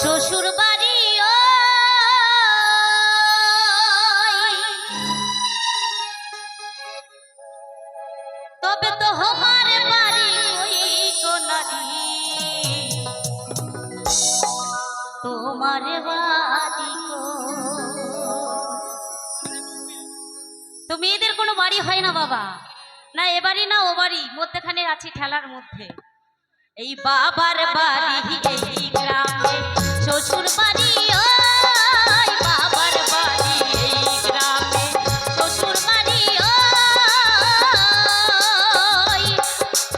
শ্বশুর বাড়ি তবে তো আমার বাড়ি ওই কোনারি তোমার বাড়ি তো মেয়েদের কোনো বাড়ি হয় না বাবা, না এ বাড়ি না ও বাড়ি, মধ্যখানে আছি ঠেলার মধ্যে। এই বাবার বাড়ি এই গ্রামে, শ্বশুর বাড়ি ওই বাবার বাড়ি এই গ্রামে, শ্বশুর বাড়ি ওই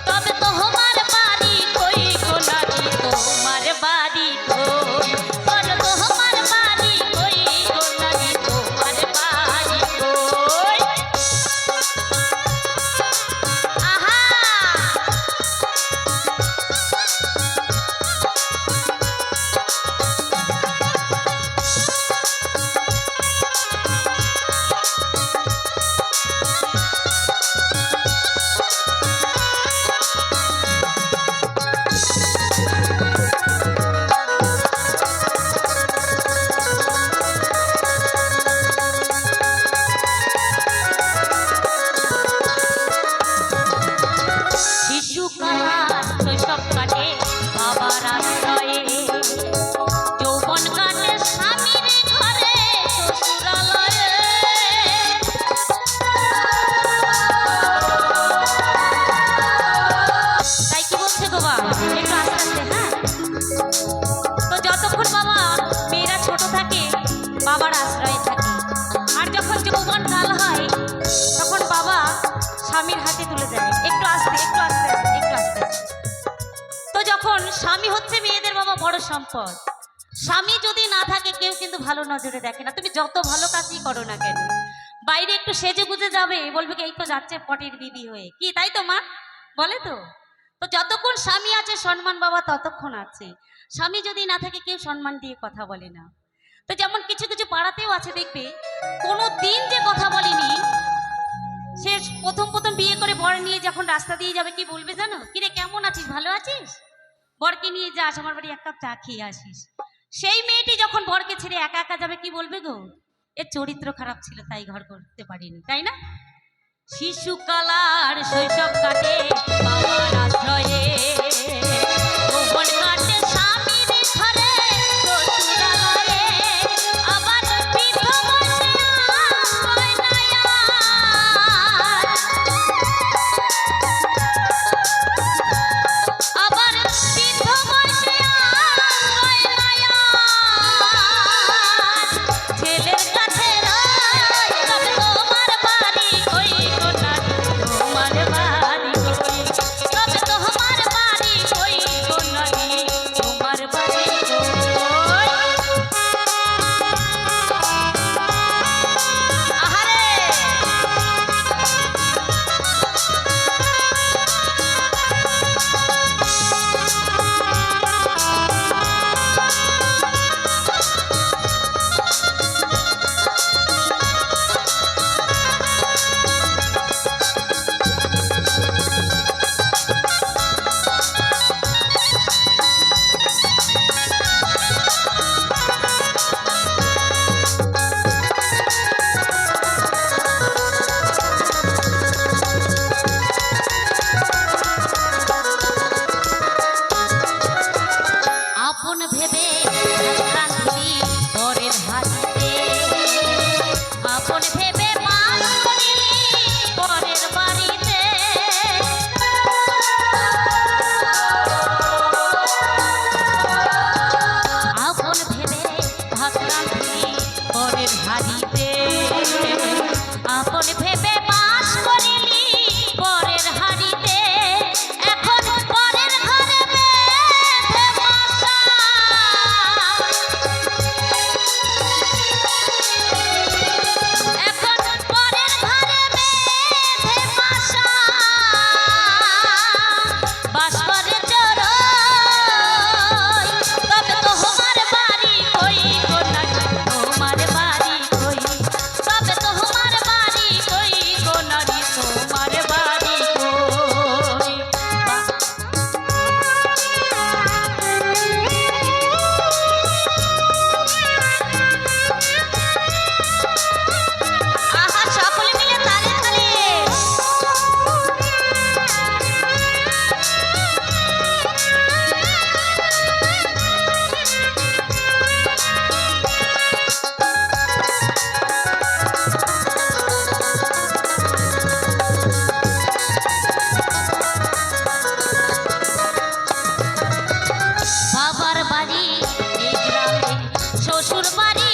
তবে তোমার বাড়ি কই কোনারি তোমার বাড়ি কই, বলো তোমার বাড়ি কই কোনারি তোমার বাড়ি কই। আহা বাবার আশ্রয়ে থাকে, আর যখন যৌবন কাল হয় তখন বাবা স্বামীর হাতে তুলে দেয়। একটু আস্তে একটু আস্তে একটু আস্তে। তো যখন স্বামী হচ্ছে মেয়েদের বাবা বড় সম্পদ, স্বামী যদি না থাকে কেউ কিন্তু ভালো নজরে দেখে না, তুমি যত ভালো কাজই করো না কেন। বাইরে একটু সেজে গুজে যাবে, বলবে কি এই তো যাচ্ছে পটির বিবি হয়ে, কি তাই তো মা বলে তো। তো যতক্ষণ স্বামী আছে সম্মান বাবা ততক্ষণ আছে, স্বামী যদি না থাকে কেউ সম্মান দিয়ে কথা বলে না। তো যেমন কিছু কিছু পাড়াতেও আছে দেখবে, কোনো দিন যে কথা বলেনি, সে প্রথম প্রথম বিয়ে করে বর নিয়ে যখন রাস্তা দিয়ে যাবে কি বলবে জানো, কিরে কেমন আছিস, ভালো আছিস, বরকে নিয়ে যাস আমার বাড়ি এক কাপ চা খেয়ে আসিস। সেই মেয়েটি যখন বরকে ছেড়ে একা একা যাবে কি বলবে গো, এর চরিত্র খারাপ ছিল তাই ঘর করতে পারিনি, তাই না। শিশুকালার শৈশব কাটে বাবার আশ্রয়ে, যৌবন কাটে স্বামীর ঘরে শ্বশুরালয়ে, আবার বৃদ্ধ বয়সে আশ্রয় নেয়, আবার বৃদ্ধ বয়সে আশ্রয় নেয়, ছেলের কাছে রয় তবে তোমার বাড়ি কই কোনারি তোমার বাড়ি কই, তবে তোমার বাড়ি কই কোনারি তোমার বাড়ি কই। আহারে আপন ভেবে রান্ধি পরের হাতে, আপন ভেবে মান করিলি পরের বাড়িতে, আপন ভেবে ভাত রান্ধি পরের হাড়িতে, আপন ভেবে বাস করিলি পরের হাড়িতে, এখন পরের ঘরে বেঁধে মশা, শ্বশুর বাড়ি